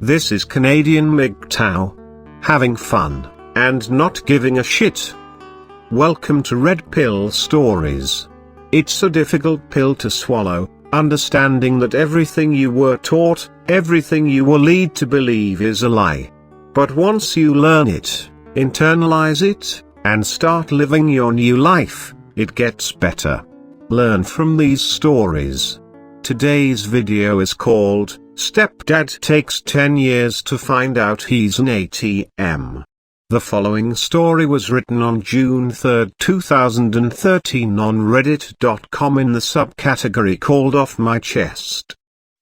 This is Canadian MGTOW. Having fun, and not giving a shit. Welcome to Red Pill Stories. It's a difficult pill to swallow, understanding that everything you were taught, everything you were led to believe is a lie. But once you learn it, internalize it, and start living your new life, it gets better. Learn from these stories. Today's video is called, Stepdad Takes 10 Years to Find Out He's an ATM. The following story was written on June 3, 2013 on reddit.com in the subcategory called Off My Chest.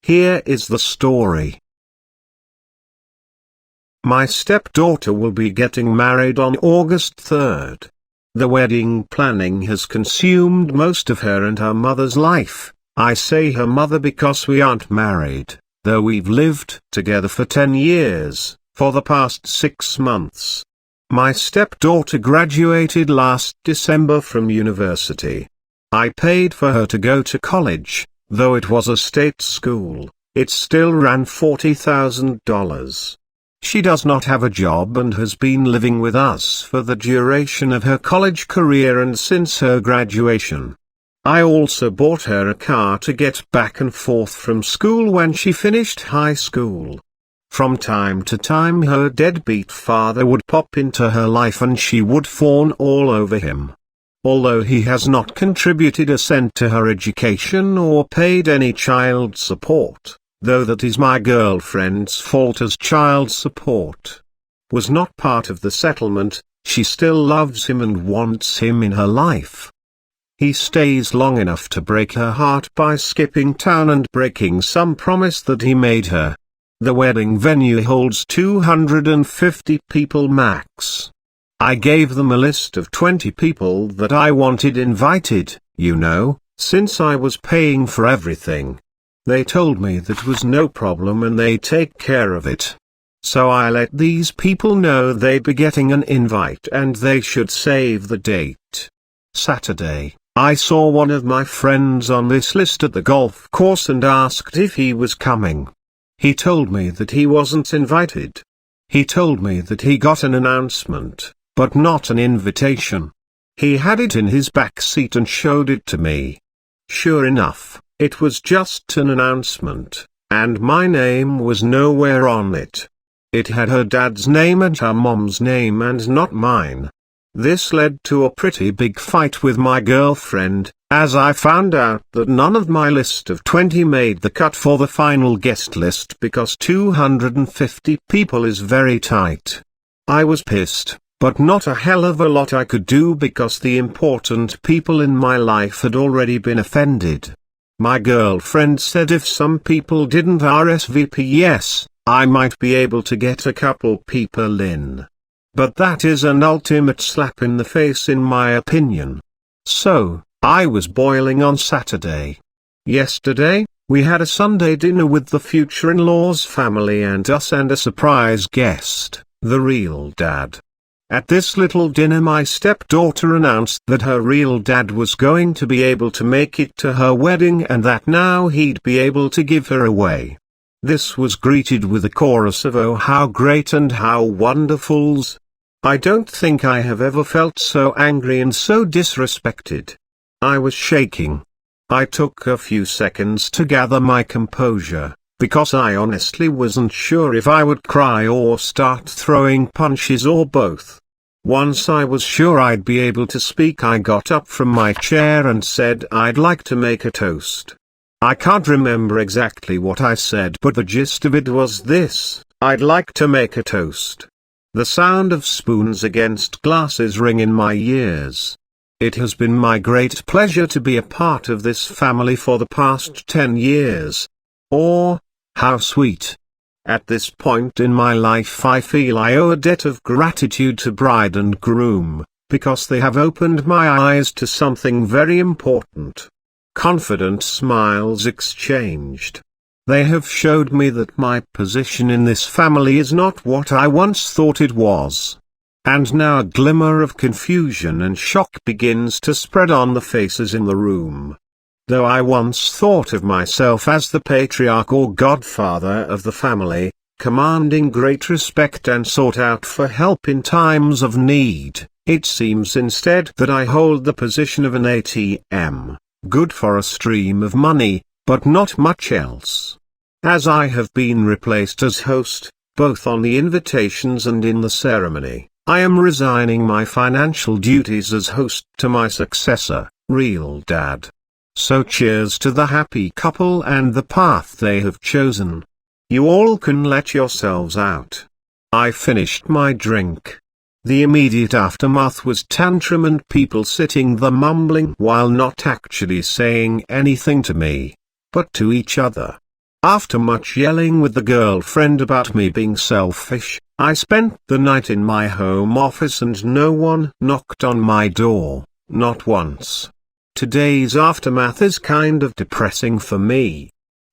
Here is the story. My stepdaughter will be getting married on August 3rd. The wedding planning has consumed most of her and her mother's life. I say her mother because we aren't married, though we've lived together for 10 years, for the past 6 months. My stepdaughter graduated last December from university. I paid for her to go to college, though it was a state school, it still ran $40,000. She does not have a job and has been living with us for the duration of her college career and since her graduation. I also bought her a car to get back and forth from school when she finished high school. From time to time her deadbeat father would pop into her life and she would fawn all over him. Although he has not contributed a cent to her education or paid any child support, though that is my girlfriend's fault as child support was not part of the settlement, she still loves him and wants him in her life. He stays long enough to break her heart by skipping town and breaking some promise that he made her. The wedding venue holds 250 people max. I gave them a list of 20 people that I wanted invited, since I was paying for everything. They told me that was no problem and they'd take care of it. So I let these people know they'd be getting an invite and they should save the date. Saturday, I saw one of my friends on this list at the golf course and asked if he was coming. He told me that he wasn't invited. He told me that he got an announcement, but not an invitation. He had it in his back seat and showed it to me. Sure enough, it was just an announcement, and my name was nowhere on it. It had her dad's name and her mom's name and not mine. This led to a pretty big fight with my girlfriend, as I found out that none of my list of 20 made the cut for the final guest list because 250 people is very tight. I was pissed, but not a hell of a lot I could do because the important people in my life had already been offended. My girlfriend said if some people didn't RSVP yes, I might be able to get a couple people in. But that is an ultimate slap in the face in my opinion. So, I was boiling on Saturday. Yesterday, we had a Sunday dinner with the future in-laws family and us and a surprise guest, the real dad. At this little dinner my stepdaughter announced that her real dad was going to be able to make it to her wedding and that now he'd be able to give her away. This was greeted with a chorus of "Oh how great and how wonderfuls." I don't think I have ever felt so angry and so disrespected. I was shaking. I took a few seconds to gather my composure, because I honestly wasn't sure if I would cry or start throwing punches or both. Once I was sure I'd be able to speak I got up from my chair and said I'd like to make a toast. I can't remember exactly what I said but the gist of it was this: I'd like to make a toast. The sound of spoons against glasses ring in my ears. It has been my great pleasure to be a part of this family for the past 10 years. Or, how sweet. At this point in my life I feel I owe a debt of gratitude to bride and groom, because they have opened my eyes to something very important. Confident smiles exchanged. They have showed me that my position in this family is not what I once thought it was. And now a glimmer of confusion and shock begins to spread on the faces in the room. Though I once thought of myself as the patriarch or godfather of the family, commanding great respect and sought out for help in times of need. It seems instead that I hold the position of an ATM, good for a stream of money, but not much else. As I have been replaced as host, both on the invitations and in the ceremony, I am resigning my financial duties as host to my successor, Real Dad. So cheers to the happy couple and the path they have chosen. You all can let yourselves out. I finished my drink. The immediate aftermath was tantrum and people sitting there mumbling while not actually saying anything to me, but to each other. After much yelling with the girlfriend about me being selfish, I spent the night in my home office and no one knocked on my door, not once. Today's aftermath is kind of depressing for me.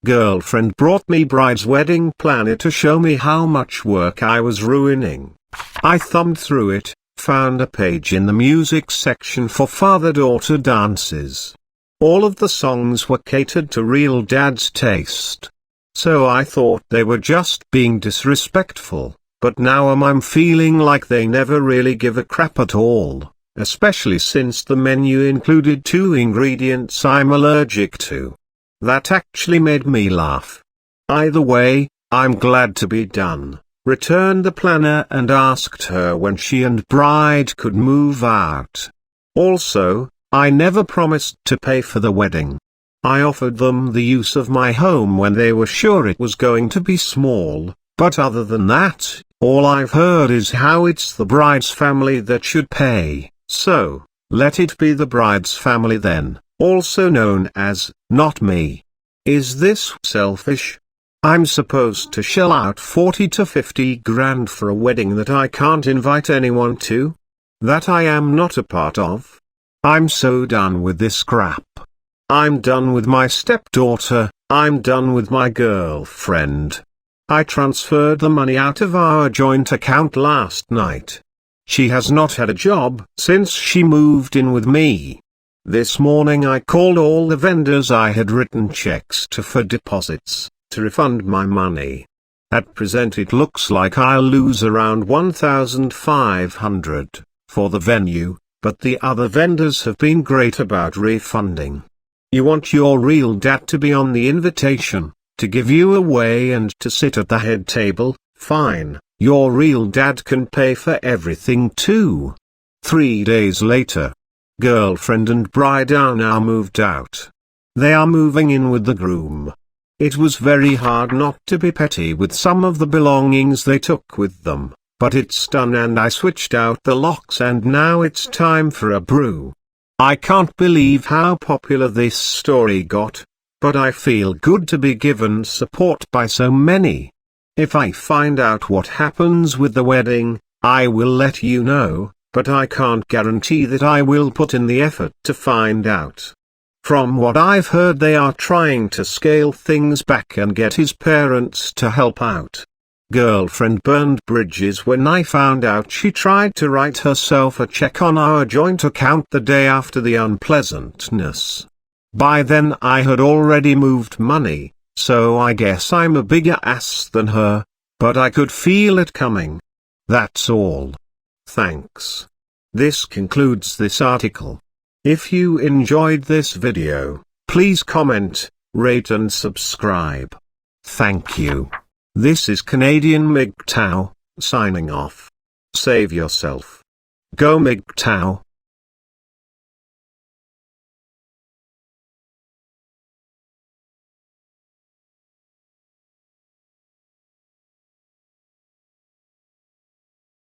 Girlfriend brought me bride's wedding planner to show me how much work I was ruining. I thumbed through it, found a page in the music section for father-daughter dances. All of the songs were catered to Real Dad's taste. So I thought they were just being disrespectful, but now I'm feeling like they never really give a crap at all. Especially since the menu included 2 ingredients I'm allergic to. That actually made me laugh. Either way, I'm glad to be done. Returned the planner and asked her when she and bride could move out. Also, I never promised to pay for the wedding. I offered them the use of my home when they were sure it was going to be small, but other than that, all I've heard is how it's the bride's family that should pay. So, let it be the bride's family then, also known as, not me. Is this selfish? I'm supposed to shell out 40 to 50 grand for a wedding that I can't invite anyone to? That I am not a part of? I'm so done with this crap. I'm done with my stepdaughter, I'm done with my girlfriend. I transferred the money out of our joint account last night. She has not had a job since she moved in with me. This morning I called all the vendors I had written checks to for deposits, to refund my money. At present it looks like I'll lose around 1,500 for the venue, but the other vendors have been great about refunding. You want your Real Dad to be on the invitation, to give you away and to sit at the head table? Fine. Your Real Dad can pay for everything too. 3 days later. Girlfriend and bride are now moved out. They are moving in with the groom. It was very hard not to be petty with some of the belongings they took with them, but it's done and I switched out the locks and now it's time for a brew. I can't believe how popular this story got, but I feel good to be given support by so many. If I find out what happens with the wedding, I will let you know, but I can't guarantee that I will put in the effort to find out. From what I've heard, they are trying to scale things back and get his parents to help out. Girlfriend burned bridges when I found out she tried to write herself a check on our joint account the day after the unpleasantness. By then I had already moved money. So I guess I'm a bigger ass than her, but I could feel it coming. That's all. Thanks. This concludes this article. If you enjoyed this video, please comment, rate and subscribe. Thank you. This is Canadian MGTOW, signing off. Save yourself. Go MGTOW.